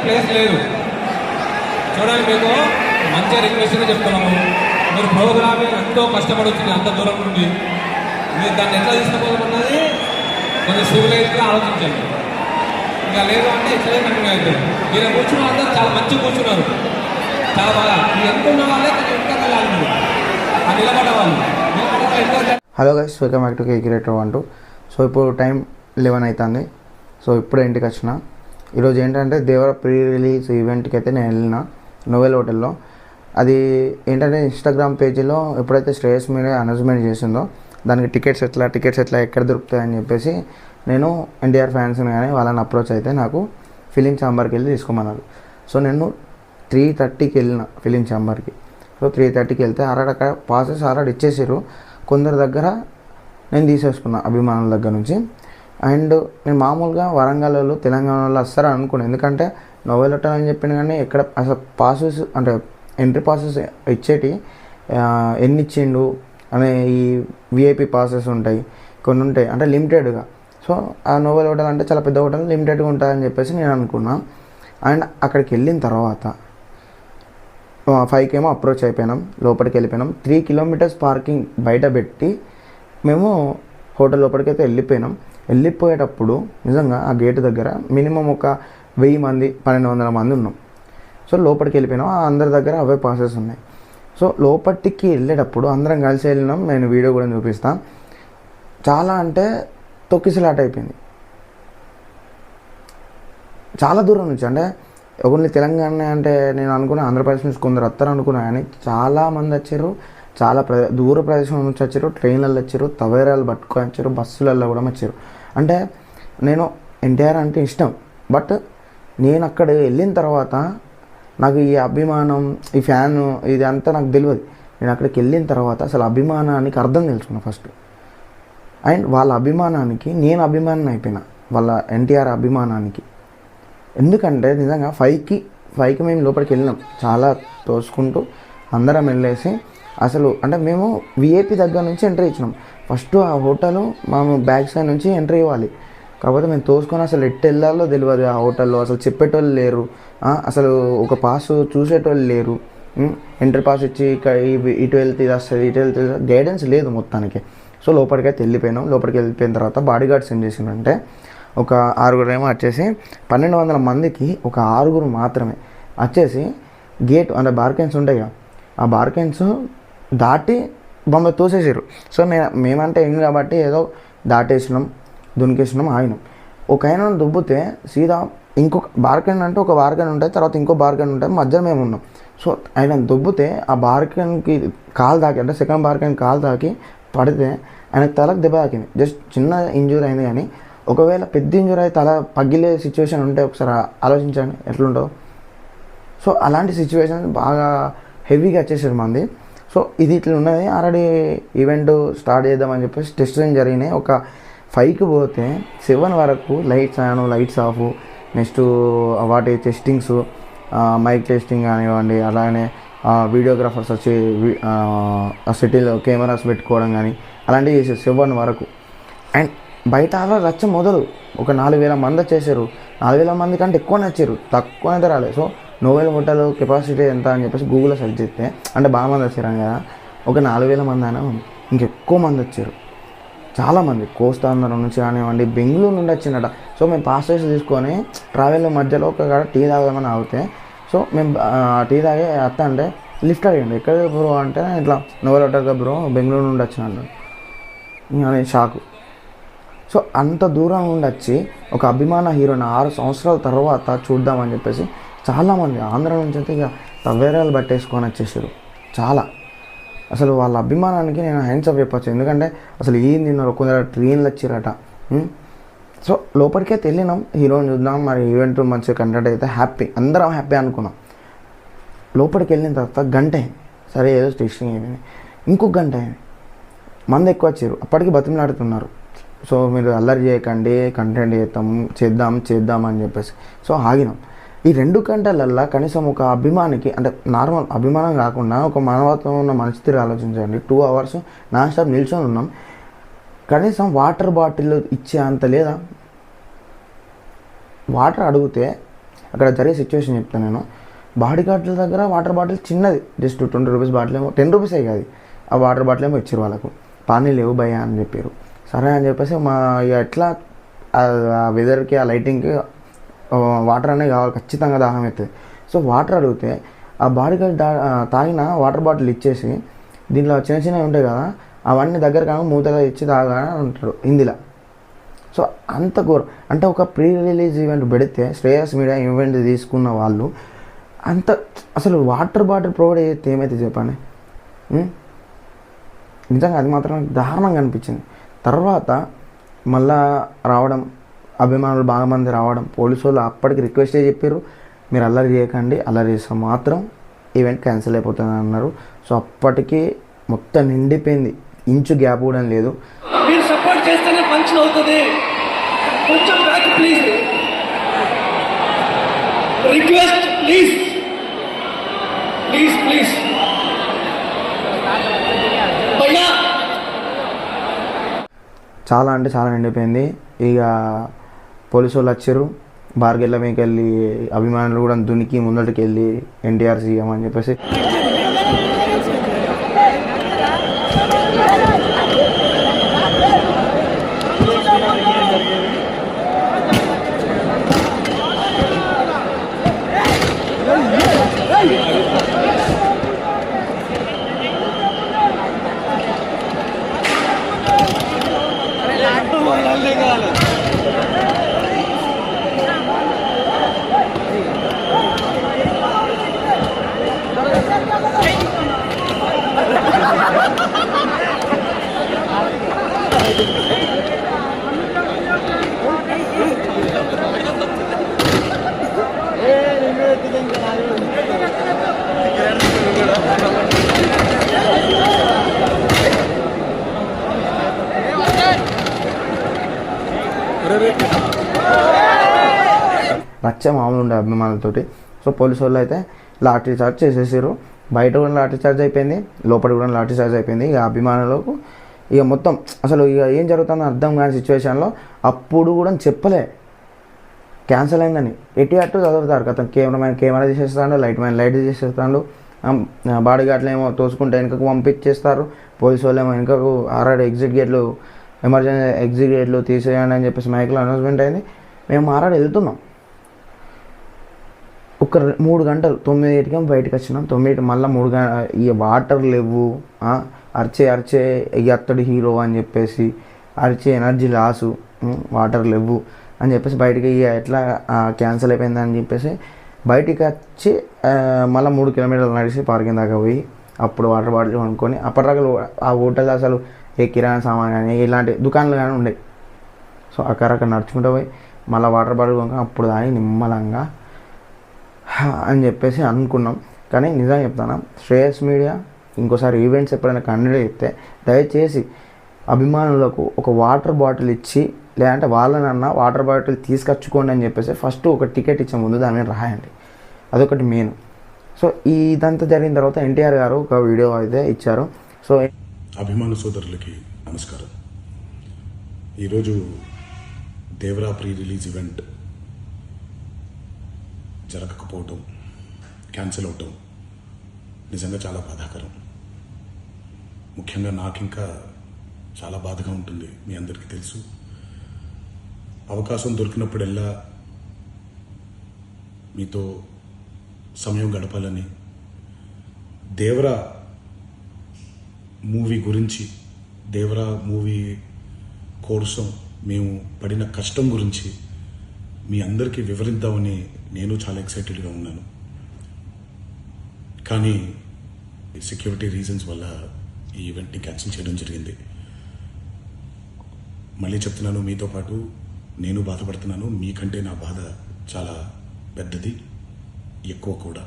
Place లేదు. చూడండి, మీకు మంచిగా రిక్వెస్ట్గా చెప్తున్నాము. మీరు ప్రోగ్రామింగ్ ఎంతో కష్టపడి వచ్చింది అంత దూరం నుండి. మీరు దాన్ని ఎట్లా తీసుకుపోతామన్నది కొంచెం సివిలైజ్గా ఆలోచించండి. ఇంకా లేదు అంటే ఇట్లే కంటిన్యూ అవుతుంది. మీరు కూర్చున్న అందరూ చాలా మంచిగా కూర్చున్నారు, చాలా బాగా. మీరు ఎంతున్న వాళ్ళే కొంచెం ఇంకా వెళ్ళాలి. మీరు ఆ నిలబడ్డ వాళ్ళు hello guys, welcome back to cake creator 1-2. So ఇప్పుడు టైం 11 అవుతుంది. సో ఇప్పుడే ఇంటికి వచ్చిన. ఈరోజు ఏంటంటే దేవర ప్రీ రిలీజ్ ఈవెంట్కి అయితే నేను వెళ్ళిన నోవెల్ హోటల్లో. అది ఏంటంటే ఇన్స్టాగ్రామ్ పేజీలో ఎప్పుడైతే శ్రేయస్ మీరే అనౌన్స్మెంట్ చేసిందో దానికి టికెట్స్ ఎట్లా ఎక్కడ దొరుకుతాయని చెప్పేసి నేను ఎన్టీఆర్ ఫ్యాన్స్ని కానీ వాళ్ళని అప్రోచ్ అయితే నాకు ఫిలిం ఛాంబర్కి వెళ్ళి తీసుకోమన్నారు. సో నేను 3:30కి వెళ్ళిన ఫిలిం ఛాంబర్కి. సో 3:30కి వెళ్తే అక్కడ పాసెస్ ఇచ్చేసారు. కొందరి దగ్గర నేను తీసేసుకున్నా, అభిమానుల దగ్గర నుంచి. అండ్ నేను మామూలుగా వరంగల్లో తెలంగాణలో వస్తారని అనుకున్నాను, ఎందుకంటే నోవెల్ హోటల్ అని చెప్పిన కానీ ఎక్కడ అసలు పాసెస్ అంటే ఎంట్రీ పాసెస్ ఇచ్చేటి ఎన్ని ఇచ్చిండు అనే ఈ విఐపి పాసెస్ ఉంటాయి, కొన్ని ఉంటాయి అంటే లిమిటెడ్గా. సో ఆ నోవెల్ హోటల్ అంటే చాలా పెద్ద హోటల్, లిమిటెడ్గా ఉంటుందని చెప్పేసి నేను అనుకున్నా. అండ్ అక్కడికి వెళ్ళిన తర్వాత 5కి ఏమో అప్రోచ్ అయిపోయినాం, లోపలికి వెళ్ళిపోయినాం. 3 కిలోమీటర్స్ పార్కింగ్ బయట పెట్టి మేము హోటల్ లోపలికి అయితే వెళ్ళిపోయేటప్పుడు నిజంగా ఆ గేట్ దగ్గర మినిమం ఒక 1000 మంది 1200 మంది ఉన్నాం. సో లోపలికి వెళ్ళిపోయినాం, అందరి దగ్గర అవే పాసెస్ ఉన్నాయి. సో లోపలికి వెళ్ళేటప్పుడు అందరం కలిసి వెళ్ళినాం. నేను వీడియో కూడా చూపిస్తాను. చాలా అంటే తొక్కిసలాట అయిపోయింది. చాలా దూరం నుంచి, అంటే ఓన్లీ తెలంగాణ అంటే నేను అనుకున్నా ఆంధ్రప్రదేశ్ నుంచి కొందరు వస్తారు అనుకున్నా, కానీ చాలామంది వచ్చారు. చాలా దూర ప్రదేశం నుంచి వచ్చారు, ట్రైన్లలో వచ్చారు, తవేరాలు పట్టుకొని వచ్చారు, బస్సులలో కూడా వచ్చారు. అంటే నేను ఎన్టీఆర్ అంటే ఇష్టం, బట్ నేను అక్కడ వెళ్ళిన తర్వాత నాకు ఈ అభిమానం, ఈ ఫ్యాను ఇది అంతా నాకు తెలియదు. నేను అక్కడికి వెళ్ళిన తర్వాత అసలు అభిమానానికి అర్థం తెలుసుకున్నా ఫస్ట్. అండ్ వాళ్ళ అభిమానానికి నేను అభిమానం అయిపోయినా, వాళ్ళ ఎన్టీఆర్ అభిమానానికి. ఎందుకంటే నిజంగా 5కి మేము లోపలికి వెళ్ళినాం, చాలా తోసుకుంటూ అందరం వెళ్ళేసి అసలు అంటే మేము విఐపి దగ్గర నుంచి ఎంట్రీ ఇచ్చినాం. ఫస్ట్ ఆ హోటల్ మేము బ్యాక్ సైడ్ నుంచి ఎంట్రీ ఇవ్వాలి, కాకపోతే మేము తోసుకొని అసలు ఎట్టు వెళ్ళాలో తెలియదు. ఆ హోటల్లో అసలు చెప్పేటోళ్ళు లేరు, అసలు ఒక పాస్ చూసేటోళ్ళు లేరు. ఎంట్రీ పాస్ ఇచ్చి ఇటు వెళ్తే ఇది వస్తుంది, ఇటు వెళ్తే గైడెన్స్ లేదు మొత్తానికి. సో లోపలికైతే వెళ్ళిపోయినాం. లోపలికి వెళ్ళిపోయిన తర్వాత బాడీ గార్డ్స్ ఏం చేసిందంటే ఒక 6 ఏమో వచ్చేసి 1200 మందికి ఒక 6 మాత్రమే వచ్చేసి గేట్ అంటే బార్కెన్స్ ఉంటాయి కదా, ఆ బార్కెన్స్ దాటి బొమ్మ తోసేసారు. సో మేమంటే ఏం కాబట్టి ఏదో దాటేసినాం, దునికేసినాం, ఆగినాం. ఒక ఆయన దుబ్బితే సీదా ఇంకొక బార్కెన్ అంటే ఒక బార్కెన్ ఉంటుంది, తర్వాత ఇంకో బార్కెన్ ఉంటుంది, మధ్యలో మేము ఉన్నాం. సో ఆయన దుబ్బితే ఆ బార్కెన్కి కాలు తాకి, అంటే సెకండ్ బార్కెన్ కాలు తాకి పడితే ఆయనకు తలకు దెబ్బ తాకింది. జస్ట్ చిన్న ఇంజూరీ అయింది. కానీ ఒకవేళ పెద్ద ఇంజూరీ అయితే తల పగిలే సిచ్యువేషన్ ఉంటే ఒకసారి ఆలోచించండి ఎట్లుంటుందో. సో అలాంటి సిచ్యువేషన్ బాగా హెవీగా వచ్చేసారు మంది. సో ఇది ఇట్లా ఉన్నది. ఆల్రెడీ ఈవెంట్ స్టార్ట్ చేద్దామని చెప్పేసి టెస్టింగ్ జరిగినాయి. ఒక 5కి పోతే 7 వరకు lights on lights off, next వాటి టెస్టింగ్స్, మైక్ టెస్టింగ్ కానివ్వండి, అలానే వీడియోగ్రాఫర్స్ వచ్చి సిటీలో కెమెరాస్ పెట్టుకోవడం కానీ అలాంటివి చేసేది 7 వరకు. అండ్ బయట రచ్చ మొదలు ఒక 4000 మంది వచ్చేసారు. 4000 మంది కంటే ఎక్కువనే వచ్చారు, తక్కువనైతే రాలేదు. సో నోవెల్ హోటల్ కెపాసిటీ ఎంత అని చెప్పేసి గూగుల్లో సెర్చ్ చేస్తే అంటే బాగా మంది వచ్చారు కదా, ఒక 4000 మంది అయినా ఇంకెక్కువ మంది వచ్చారు. చాలామంది కోస్తాంధ్ర నుంచి కానివ్వండి, బెంగళూరు నుండి వచ్చిందట. సో మేము పాసెస్ తీసుకొని ట్రావెల్ మధ్యలో ఒక టీ తాగదామని ఆగితే, సో మేము టీ తాగే అత్త అంటే లిఫ్ట్ అడిగండి, ఎక్కడ బ్రో అంటే ఇట్లా నోవెల్ హోటల్గా బ్రో బెంగళూరు నుండి వచ్చినట్టు అని షాకు. సో అంత దూరం నుండి వచ్చి ఒక అభిమాన హీరోని 6 సంవత్సరాల తర్వాత చూద్దామని చెప్పేసి చాలామంది ఆంధ్ర నుంచి అయితే ఇక తవ్వేరాలు పట్టేసుకొని వచ్చేసారు. చాలా అసలు వాళ్ళ అభిమానానికి నేను హ్యాండ్స్ అప్ చెప్పచ్చు. ఎందుకంటే అసలు ఏం తిన్నారు, కొందరు ట్రైన్లు వచ్చిరట. సో లోపలికైతే వెళ్ళినాం, హీరోని చూద్దాం, మరి ఈవెంట్ మంచిగా కండక్ట్ అయితే హ్యాపీ, అందరం హ్యాపీ అనుకున్నాం. లోపలికి వెళ్ళిన తర్వాత గంట అయింది, సరే ఏదో టెస్టింగ్ అయిపోయింది. ఇంకొక గంట అయింది, మంది ఎక్కువ వచ్చారు. అప్పటికి బతిమలాడుతున్నారు, సో మీరు అల్లరి చేయకండి, కంటెంట్ చేద్దాం అని చెప్పేసి. సో ఆగినాం. ఈ 2 గంటలల్లో కనీసం ఒక అభిమానికి, అంటే నార్మల్ అభిమానం కాకుండా ఒక మానవత్వం ఉన్న మనిషి తీరు ఆలోచించండి. 2 అవర్స్ నాన్ స్టాప్ నిల్చొని ఉన్నాం. కనీసం వాటర్ బాటిల్ ఇచ్చే అంత లేదా? వాటర్ అడిగితే అక్కడ జరిగే సిచ్యువేషన్ చెప్తాను నేను. బాడీ గార్డుల దగ్గర వాటర్ బాటిల్ చిన్నది, జస్ట్ 20 రూపీస్ బాటిల్ ఏమో, 10 రూపీసే కాదు, ఆ వాటర్ బాటిల్ ఏమో ఇచ్చారు వాళ్ళకు. పానీ లేవు భయ అని చెప్పారు. సరే అని చెప్పేసి ఇక ఎట్లా ఆ వెదర్కి ఆ లైటింగ్కి వాటర్ అనేది కావాలి, ఖచ్చితంగా దాహం అవుతుంది. సో వాటర్ అడిగితే ఆ బాడీ గార్డ్ తాగిన వాటర్ బాటిల్ ఇచ్చేసి దీంట్లో చిన్న చిన్నవి ఉంటాయి కదా అవన్నీ దగ్గర కానీ మూతలో ఇచ్చి తాగాలని ఉంటారు హిందీలో. సో అంత ఘోరం. అంటే ఒక ప్రీ రిలీజ్ ఈవెంట్ పెడితే శ్రేయస్ మీడియా ఈవెంట్ తీసుకున్న వాళ్ళు అంత అసలు వాటర్ బాటిల్ ప్రొవైడ్ చేస్తే ఏమైతే చెప్పండి. నిజంగా అది మాత్రం దారుణంగా అనిపించింది. తర్వాత మళ్ళా రావడం, అభిమానులు బాగా మంది రావడం, పోలీసు వాళ్ళు అప్పటికి రిక్వెస్టే చెప్పారు, మీరు అల్లరి చేయకండి, అల్లరి చేస్తే మాత్రం ఈవెంట్ క్యాన్సిల్ అయిపోతుంది అన్నారు. సో అప్పటికి మొత్తం నిండిపోయింది, ఇంచు గ్యాప్ కూడా లేదు. మీరు సపోర్ట్ చేస్తేనే ఫంక్షన్ అవుతుంది, కొంచెం back please, request please please please భయ్యా. చాలా అంటే చాలా నిండిపోయింది. ఇక పోలీసు వాళ్ళు వచ్చారు, బార్గెళ్ళ మీకు వెళ్ళి అభిమానులు కూడా దునికి ముందటికి వెళ్ళి ఎన్టీఆర్ సీఎం అని చెప్పేసి రచ్చ మామూలు ఉండే అభిమానులతోటి. సో పోలీసు వాళ్ళు అయితే లాఠీ చార్జ్ చేసేసారు. బయట కూడా లాఠీ చార్జ్ అయిపోయింది, లోపల కూడా లాఠీ చార్జ్ అయిపోయింది. ఇక అభిమానులకు ఇక మొత్తం అసలు ఇక ఏం జరుగుతుందో అర్థం కాని సిచ్యువేషన్లో అప్పుడు కూడా చెప్పలే క్యాన్సిల్ అయిందని. ఎటు అటు చదువుతారు కదా, కెమెరా తీసేస్తాడు, లైట్ మ్యాన్ లైట్ తీసేస్తాడు, బాడీ గార్డ్లు ఏమో తోసుకుంటే వెనుకకు పంపించేస్తారు, పోలీసు వాళ్ళు ఏమో వెనుకకు ఆర్ఆర్ ఎగ్జిట్ గేట్లు ఎమర్జెన్సీ ఎగ్జిట్ గేట్లు తీసేయండి అని చెప్పేసి మైక్లో అనౌన్స్మెంట్ అయింది. మేము ఆర్ఆర్ వెళ్తున్నాం. ఒక 3 గంటలు 9 బయటకు వచ్చినాం. 9 మళ్ళీ 3 గంటలు ఇక వాటర్ లేవు, అరిచే ఇక అత్తడు హీరో అని చెప్పేసి అరిచే ఎనర్జీ లాసు, వాటర్ లేవు అని చెప్పేసి బయటికి ఇక ఎట్లా క్యాన్సిల్ అయిపోయింది అని చెప్పేసి బయటికి వచ్చి మళ్ళీ 3 కిలోమీటర్లు నడిచి పార్కింగ్ దాకా పోయి అప్పుడు వాటర్ బాటిల్ కొనుక్కొని అప్పటిదాకా ఆ హోటల్ అసలు ఏ కిరాణా సామాన్ కానీ ఇలాంటి దుకాణాలు కానీ ఉండేవి. సో అక్కడ నడుచుకుంటూ పోయి మళ్ళీ వాటర్ బాటిల్ కొనుక్కొని అప్పుడు దాని నిమ్మలంగా అని చెప్పేసి అనుకున్నాం. కానీ నిజంగా చెప్తాను, శ్రేయస్ మీడియా ఇంకోసారి ఈవెంట్స్ ఎప్పుడైనా కండక్ట్ చేస్తే దయచేసి అభిమానులకు ఒక వాటర్ బాటిల్ ఇచ్చి, లేదంటే వాళ్ళనన్నా వాటర్ బాటిల్ తీసుకొచ్చుకోండి అని చెప్పేసి ఫస్ట్ ఒక టికెట్ ఇచ్చే ముందు దాని మీద రాయండి. అదొకటి మెయిన్. సో ఇదంతా జరిగిన తర్వాత ఎన్టీఆర్ గారు ఒక వీడియో అయితే ఇచ్చారు. సో అభిమాన సోదరులకి నమస్కారం. ఈరోజు దేవరా ప్రీ రిలీజ్ ఈవెంట్ జరగకపోవటం, క్యాన్సిల్ అవటం నిజంగా చాలా బాధాకరం. ముఖ్యంగా నాకు ఇంకా చాలా బాధగా ఉంటుంది, మీ అందరికీ తెలుసు. అవకాశం దొరికినప్పుడల్లా మీతో సమయం గడపాలని, దేవరా మూవీ గురించి, దేవరా మూవీ కోసం మేము పడిన కష్టం గురించి మీ అందరికీ వివరిద్దామని నేను చాలా ఎక్సైటెడ్గా ఉన్నాను. కానీ సెక్యూరిటీ రీజన్స్ వల్ల ఈ ఈవెంట్ని క్యాన్సిల్ చేయడం జరిగింది. మళ్ళీ చెప్తున్నాను, మీతో పాటు నేను బాధపడుతున్నాను. మీకంటే నా బాధ చాలా పెద్దది, ఎక్కువ కూడా.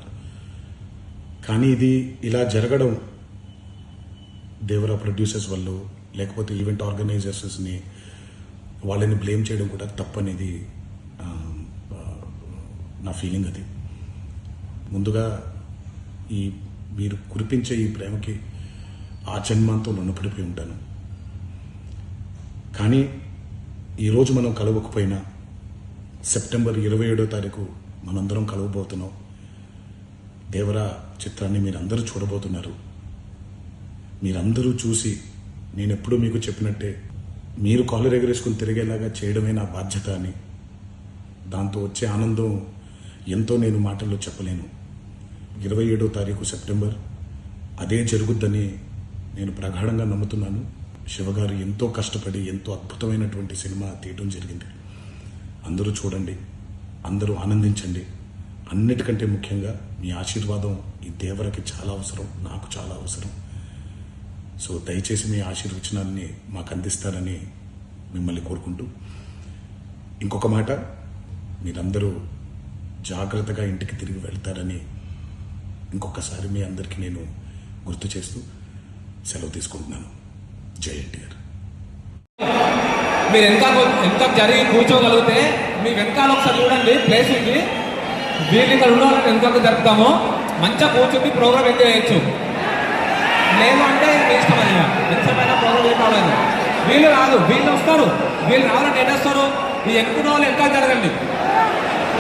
కానీ ఇది ఇలా జరగడం దేవరా ప్రొడ్యూసర్స్ వల్ల, లేకపోతే ఈవెంట్ ఆర్గనైజర్స్ని వాళ్ళని బ్లేమ్ చేయడం కూడా తప్పనేది నా ఫీలింగ్. అది ముందుగా మీరు కురిపించే ఈ ప్రేమకి ఆ జన్మంతో రుణపడిపోయి ఉంటాను. కానీ ఈరోజు మనం కలవకపోయినా సెప్టెంబర్ 27వ తారీఖు మనందరం కలవబోతున్నాం. దేవరా చిత్రాన్ని మీరందరూ చూడబోతున్నారు. మీరందరూ చూసి నేను ఎప్పుడూ మీకు చెప్పినట్టే మీరు కాలర్ ఎగరేసుకుని తిరిగేలాగా చేయడమే నా బాధ్యత అని, దాంతో వచ్చే ఆనందం ఎంతో నేను మాటల్లో చెప్పలేను. 27వ తారీఖు సెప్టెంబర్ అదే జరుగుద్దని నేను ప్రగాఢంగా నమ్ముతున్నాను. శివగారు ఎంతో కష్టపడి ఎంతో అద్భుతమైనటువంటి సినిమా తీయడం జరిగింది. అందరూ చూడండి, అందరూ ఆనందించండి. అన్నిటికంటే ముఖ్యంగా మీ ఆశీర్వాదం ఈ దేవరకి చాలా అవసరం, నాకు చాలా అవసరం. సో దయచేసి మీ ఆశీర్వచనాన్ని మాకు అందిస్తారని మిమ్మల్ని కోరుకుంటూ, ఇంకొక మాట, మీరందరూ జాగ్రత్తగా ఇంటికి తిరిగి వెళ్తారని ఇంకొకసారి మీ అందరికీ నేను గుర్తు చేస్తూ సెలవు తీసుకుంటున్నాను. జై ఎన్టీఆర్. మీరు ఎంత జరిగి కూర్చోగలిగితే మీ వెనకాల ఒకసారి చూడండి, ప్లేస్ ఉంది. వీళ్ళు ఇక్కడ ఉన్న వాళ్ళని ఎంత జరుపుతామో మంచిగా కూర్చుని ప్రోగ్రామ్ ఎంజాయ్ చేయొచ్చు. లేదు అంటే మీ ఇష్టం, అది ఎంతసేపైనా ప్రోగ్రామ్ ఏం కావాలి. వీళ్ళు రాదు, వీళ్ళు వస్తారు. వీళ్ళు రావాలంటే ఎన్ని వస్తారు? ఈ ఎక్కువ వాళ్ళు ఎంత జరగండి.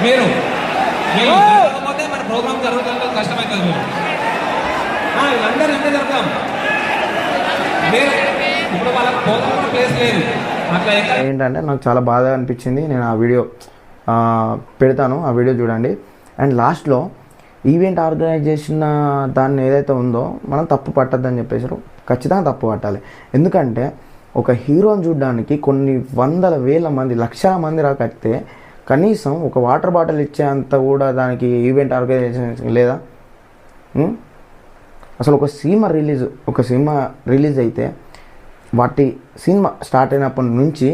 మీరు జరగకపోతే మన ప్రోగ్రామ్ జరుగుతుంది, కష్టమవుతుంది. మీరు వీళ్ళందరూ ఎంత జరుగుతాం. మీరు ఇప్పుడు వాళ్ళకి పోగొట్టుకున్న ప్లేస్ లేదు. అట్లా ఏంటంటే నాకు చాలా బాధగా అనిపించింది. నేను ఆ వీడియో పెడతాను, ఆ వీడియో చూడండి. అండ్ లాస్ట్లో ఈవెంట్ ఆర్గనైజ్ చేసిన దాన్ని ఏదైతే ఉందో మనం తప్పు పట్టద్దని చెప్పేసారు. ఖచ్చితంగా తప్పు పట్టాలి. ఎందుకంటే ఒక హీరోని చూడడానికి కొన్ని వందల వేల మంది, లక్షల మంది రాకపోతే కనీసం ఒక వాటర్ బాటిల్ ఇచ్చేంత కూడా దానికి ఈవెంట్ ఆర్గనైజేషన్ లేదా? అసలు ఒక సినిమా రిలీజ్ అయితే వాటి సినిమా స్టార్ట్ అయినప్పటి నుంచి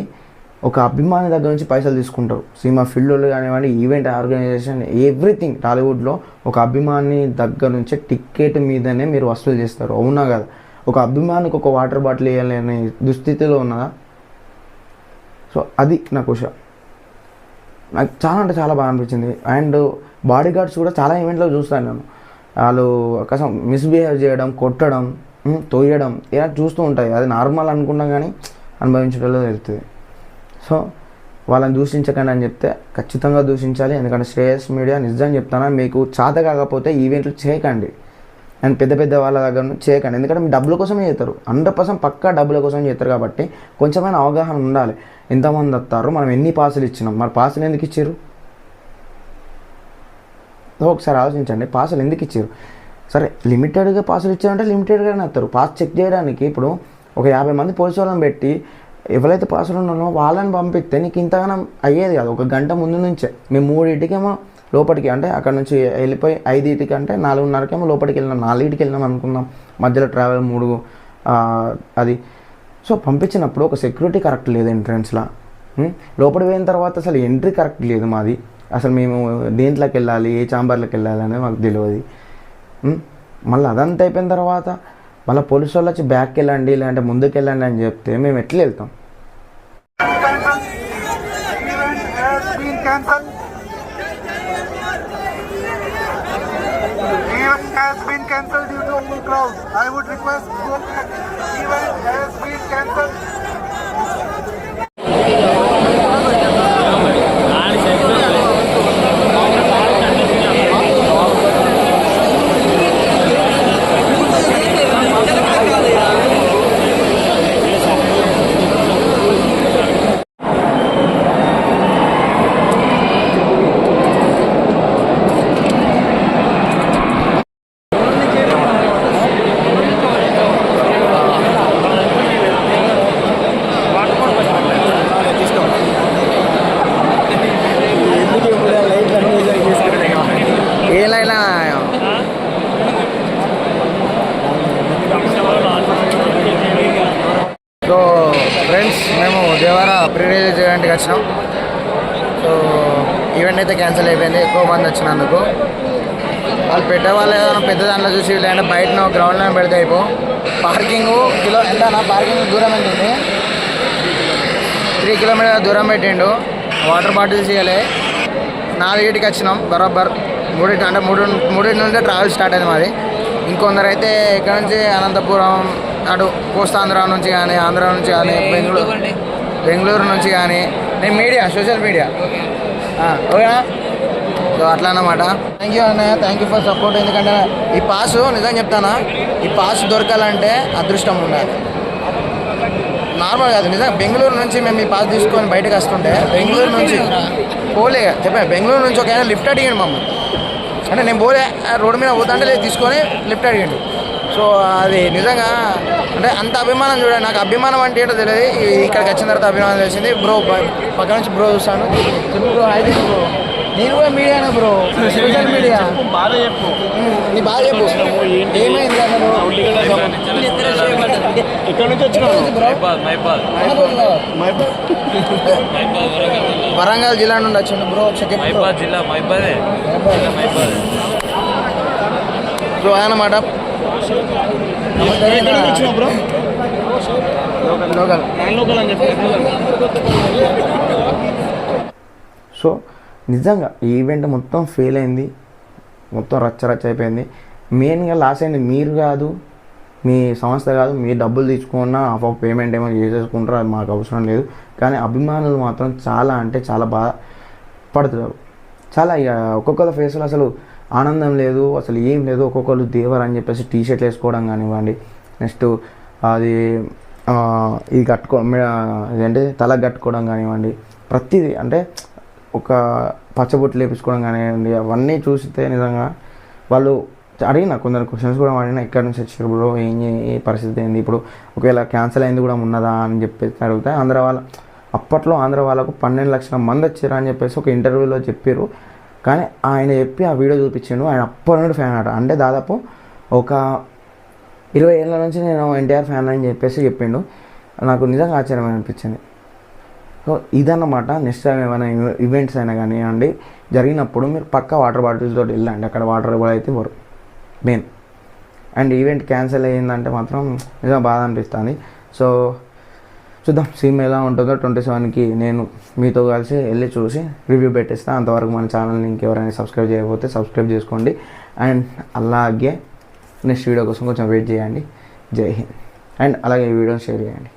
ఒక అభిమాని దగ్గర నుంచి పైసలు తీసుకుంటారు. సినిమా ఫీల్డ్లో కానివ్వండి, ఈవెంట్ ఆర్గనైజేషన్, ఎవ్రీథింగ్ టాలీవుడ్లో ఒక అభిమాని దగ్గర నుంచి టికెట్ మీదనే మీరు వసూలు చేస్తారు. అవునా కదా? ఒక అభిమానికి ఒక వాటర్ బాటిల్ వేయాలనే దుస్థితిలో ఉన్నదా? సో అది నా క్వశ్చన్. నాకు చాలా అంటే చాలా బాగా అనిపించింది. అండ్ బాడీ గార్డ్స్ కూడా చాలా ఈవెంట్లో చూస్తాను నేను. వాళ్ళు కాసం మిస్బిహేవ్ చేయడం, కొట్టడం, తోయడం ఇలా చూస్తూ ఉంటాయి. అది నార్మల్ అనుకున్నా కానీ అనుభవించడంలో తెలుస్తుంది. సో వాళ్ళని దూషించకండి అని చెప్తే ఖచ్చితంగా దూషించాలి. ఎందుకంటే శ్రేయస్ మీడియా నిజంగా చెప్తాను, మీకు చేత కాకపోతే ఈవెంట్లు చేయకండి. అండ్ పెద్ద పెద్ద వాళ్ళ దగ్గర నుంచి చేయకండి. ఎందుకంటే మీ డబ్బుల కోసమే చేస్తారు, 100% పక్కా డబ్బుల కోసం చేస్తారు. కాబట్టి కొంచెమైనా అవగాహన ఉండాలి. ఎంతమంది వస్తారు, మనం ఎన్ని పాసులు ఇచ్చినాం, మరి పాసులు ఎందుకు ఇచ్చారు? ఒకసారి ఆలోచించండి, పాసులు ఎందుకు ఇచ్చారు? సరే లిమిటెడ్గా పాసులు ఇచ్చారంటే లిమిటెడ్గానే వస్తారు. పాస్ చెక్ చేయడానికి ఇప్పుడు ఒక 50 మంది పోలీసు వాళ్ళని పెట్టి ఎవరైతే పాసులు ఉన్నారో వాళ్ళని పంపిస్తే నీకు ఇంతగానం అయ్యేది కాదు. ఒక గంట ముందు నుంచే మేము 3:00కేమో లోపలికి, అంటే అక్కడ నుంచి వెళ్ళిపోయి 5:00 అంటే 4:30కేమో లోపలికి వెళ్ళినాం, 4:00కి వెళ్ళినాం అనుకుందాం. మధ్యలో ట్రావెల్ 3 అది. సో పంపించినప్పుడు ఒక సెక్యూరిటీ కరెక్ట్ లేదు ఎంట్రన్స్లో. లోపలికి పోయిన తర్వాత అసలు ఎంట్రీ కరెక్ట్ లేదు మాది. అసలు మేము దేంట్లోకి వెళ్ళాలి, ఏ ఛాంబర్లోకి వెళ్ళాలి అనేది మాకు తెలియదు. మళ్ళీ అదంతా అయిపోయిన తర్వాత మళ్ళీ పోలీసు వాళ్ళు వచ్చి బ్యాక్కి వెళ్ళండి లేదంటే ముందుకు వెళ్ళండి అని చెప్తే మేము ఎట్లా వెళ్తాం? Has been cancelled due to overcrowd. I would request go back. Event has been cancelled. So friends, మేము దేవరా ప్రీ రిలీజ్ ఈవెంట్కి వచ్చినాం. సో ఈవెంట్ అయితే క్యాన్సిల్ అయిపోయింది ఎక్కువ మంది వచ్చినందుకు. వాళ్ళు పెట్టేవాళ్ళు ఏదైనా పెద్ద దాంట్లో చూసి లేదంటే బయట గ్రౌండ్లో పెడితే అయిపో. పార్కింగ్ ఎంతనా? పార్కింగ్ దూరం ఎంత ఉంది? 3 కిలోమీటర్ల దూరం పెట్టిండు. వాటర్ బాటిల్స్ ఇవ్వలే. 4:00కి వచ్చినాం బరాబర్. 3 నుంచే ట్రావెల్ స్టార్ట్ అయింది మాది. ఇంకొందరు అయితే ఇక్కడ నుంచి అనంతపురం అటు కోస్తాంధ్ర నుంచి కానీ, ఆంధ్ర నుంచి కానీ, బెంగళూరు నుంచి కానీ. నేను మీడియా, సోషల్ మీడియా. ఓకేనా? సో అట్లా అన్నమాట. థ్యాంక్ యూ అన్నయ్య, థ్యాంక్ యూ ఫర్ సపోర్ట్. ఎందుకంటే ఈ పాస్ నిజంగా చెప్తానా, ఈ పాస్ దొరకాలంటే అదృష్టం ఉండాలి, నార్మల్ కాదు. నిజంగా బెంగళూరు నుంచి మేము ఈ పాస్ తీసుకొని బయటకు వస్తుంటే, బెంగళూరు నుంచి పోలే చెప్పాను, బెంగళూరు నుంచి ఒక ఆయన లిఫ్ట్ అడిగాడు మమ్మల్ని. అంటే నేను పోలే, రోడ్డు మీద పోతుంటే లేదు తీసుకొని లిఫ్ట్ అడిగాడు. సో అది నిజంగా అంటే అంత అభిమానం చూడండి. నాకు అభిమానం అంటే ఏంటో తెలియదు, ఇక్కడికి వచ్చిన తర్వాత అభిమానం తెలిసింది. బ్రో పక్క నుంచి బ్రో చూస్తాను, చెప్పు బ్రో, అయితే బ్రో నేను కూడా మీడియానే బ్రో, సోషల్ మీడియా బాగా చెప్పు, నీ బాగా చెప్పు ఏమైంది అసలు. ఇక్కడ నుంచి వచ్చినావు బ్రో వరంగల్ జిల్లా నుండి వచ్చిండు బ్రో. సో అన్నమాట బ్రో లోకల్. సో నిజంగా ఈ ఈవెంట్ మొత్తం ఫెయిల్ అయింది, మొత్తం రచ్చ అయిపోయింది. మెయిన్గా లాస్ అయింది మీరు కాదు, మీ సంస్థ కాదు. మీ డబ్బులు తీసుకున్నా హాఫ్ ఆఫ్ పేమెంట్ ఏమో చేసేసుకుంటారు, అది మాకు అవసరం లేదు. కానీ అభిమానులు మాత్రం చాలా అంటే చాలా బాగా పడుతున్నారు. చాలా ఇక ఒక్కొక్కరి ఫేస్లో అసలు ఆనందం లేదు, అసలు ఏం లేదు. ఒక్కొక్కరు దేవర్ అని చెప్పేసి టీ షర్ట్లు వేసుకోవడం కానివ్వండి, నెక్స్ట్ అది ఇది ఇదేంటి తలకు కట్టుకోవడం కానివ్వండి, ప్రతిదీ అంటే ఒక పచ్చబొట్లు వేపించుకోవడం కానివ్వండి, అవన్నీ చూస్తే నిజంగా వాళ్ళు అడిగిన కొందరు క్వశ్చన్స్ కూడా అడిగిన, ఎక్కడి నుంచి వచ్చారు బ్రో, ఏ పరిస్థితి ఏంది, ఇప్పుడు ఒకవేళ క్యాన్సిల్ అయింది కూడా ఉన్నదా అని చెప్పేసి అడిగితే అప్పట్లో ఆంధ్ర వాళ్ళకు 12 లక్షల మంది వచ్చారు అని చెప్పేసి ఒక ఇంటర్వ్యూలో చెప్పారు. కానీ ఆయన చెప్పి ఆ వీడియో చూపించాడు, ఆయన అప్పటి నుండి ఫ్యాన్ ఆట. అంటే దాదాపు ఒక 20 ఏళ్ళ నుంచి నేను ఎన్టీఆర్ ఫ్యాన్ అని చెప్పేసి చెప్పిండు. నాకు నిజంగా ఆశ్చర్యం అనిపించింది. సో ఇదన్నమాట. నెక్స్ట్ టైం ఏమైనా ఈవెంట్స్ అయినా కానివ్వండి జరిగినప్పుడు మీరు పక్కా వాటర్ బాటిల్స్ తోటి వెళ్ళండి, అక్కడ వాటర్ కూడా అయితే వరు మెయిన్. అండ్ ఈవెంట్ క్యాన్సిల్ అయ్యిందంటే మాత్రం నిజంగా బాధ అనిపిస్తుంది. సో చూద్దాం సినిమా ఎలా ఉంటుందో. 27కి నేను మీతో కలిసి వెళ్ళి చూసి రివ్యూ పెట్టేస్తాను. అంతవరకు మన ఛానల్ని ఇంకెవరైనా సబ్స్క్రైబ్ చేయకపోతే సబ్స్క్రైబ్ చేసుకోండి. అండ్ అలాగే నెక్స్ట్ వీడియో కోసం కొంచెం వెయిట్ చేయండి. జై హింద్. అండ్ అలాగే ఈ వీడియోని షేర్ చేయండి.